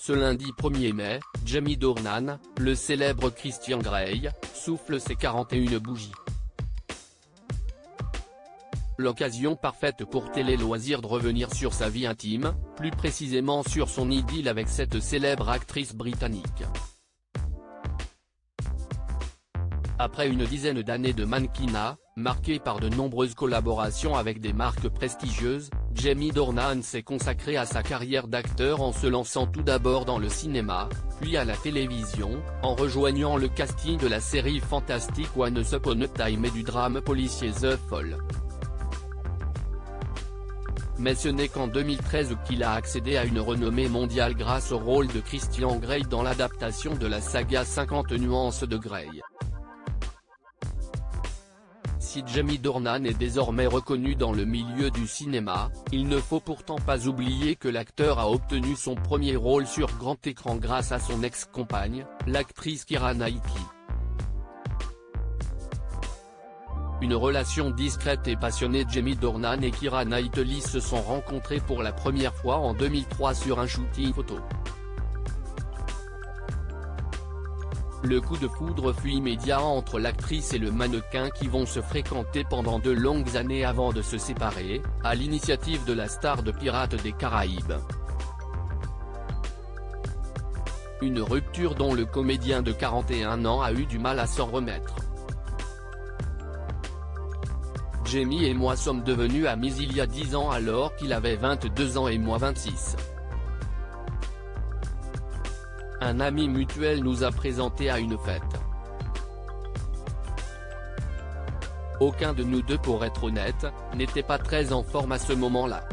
Ce lundi 1er mai, Jamie Dornan, le célèbre Christian Grey, souffle ses 41 bougies. L'occasion parfaite pour Télé Loisirs de revenir sur sa vie intime, plus précisément sur son idylle avec cette célèbre actrice britannique. Après une dizaine d'années de mannequinat, marquée par de nombreuses collaborations avec des marques prestigieuses, Jamie Dornan s'est consacré à sa carrière d'acteur en se lançant tout d'abord dans le cinéma, puis à la télévision, en rejoignant le casting de la série fantastique Once Upon a Time et du drame policier The Fall. Mais ce n'est qu'en 2013 qu'il a accédé à une renommée mondiale grâce au rôle de Christian Grey dans l'adaptation de la saga 50 nuances de Grey. Si Jamie Dornan est désormais reconnu dans le milieu du cinéma, il ne faut pourtant pas oublier que l'acteur a obtenu son premier rôle sur grand écran grâce à son ex-compagne, l'actrice Keira Knightley. Une relation discrète et passionnée. Jamie Dornan et Keira Knightley se sont rencontrés pour la première fois en 2003 sur un shooting photo. Le coup de foudre fut immédiat entre l'actrice et le mannequin qui vont se fréquenter pendant de longues années avant de se séparer, à l'initiative de la star de Pirates des Caraïbes. Une rupture dont le comédien de 41 ans a eu du mal à s'en remettre. Jamie et moi sommes devenus amis il y a 10 ans alors qu'il avait 22 ans et moi 26. Un ami mutuel nous a présenté à une fête. Aucun de nous deux, pour être honnête, n'était pas très en forme à ce moment-là.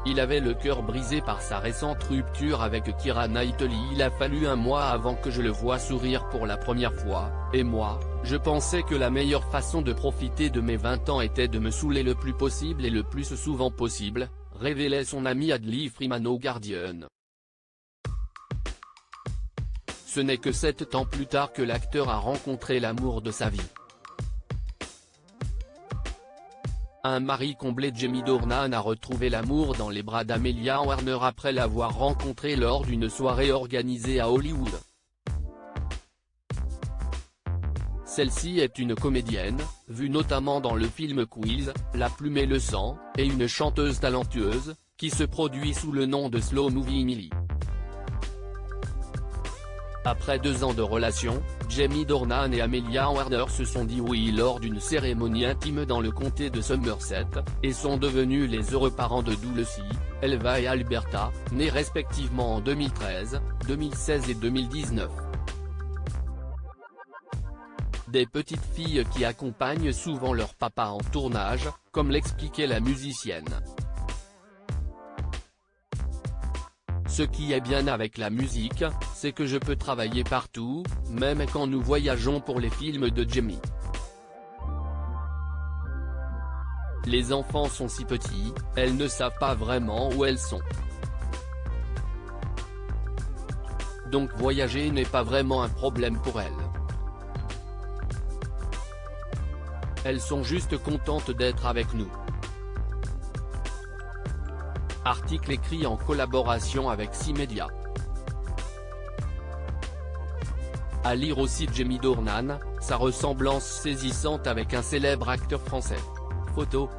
Il avait le cœur brisé par sa récente rupture avec Keira Knightley. Il a fallu un mois avant que je le voie sourire pour la première fois, et moi, je pensais que la meilleure façon de profiter de mes 20 ans était de me saouler le plus possible et le plus souvent possible, révélait son ami Adley Freeman au Guardian. Ce n'est que 7 ans plus tard que l'acteur a rencontré l'amour de sa vie. Un mari comblé. Jamie Dornan a retrouvé l'amour dans les bras d'Amelia Warner après l'avoir rencontrée lors d'une soirée organisée à Hollywood. Celle-ci est une comédienne, vue notamment dans le film Quiz, La plume et le sang, et une chanteuse talentueuse, qui se produit sous le nom de Slow Movie Emily. Après 2 ans de relation, Jamie Dornan et Amelia Warner se sont dit oui lors d'une cérémonie intime dans le comté de Somerset, et sont devenus les heureux parents de Dulcie, Elva et Alberta, nés respectivement en 2013, 2016 et 2019. Des petites filles qui accompagnent souvent leur papa en tournage, comme l'expliquait la musicienne. Ce qui est bien avec la musique, c'est que je peux travailler partout, même quand nous voyageons pour les films de Jamie. Les enfants sont si petits, elles ne savent pas vraiment où elles sont. Donc voyager n'est pas vraiment un problème pour elles. Elles sont juste contentes d'être avec nous. Article écrit en collaboration avec 6média. À lire aussi Jamie Dornan, sa ressemblance saisissante avec un célèbre acteur français. Photo,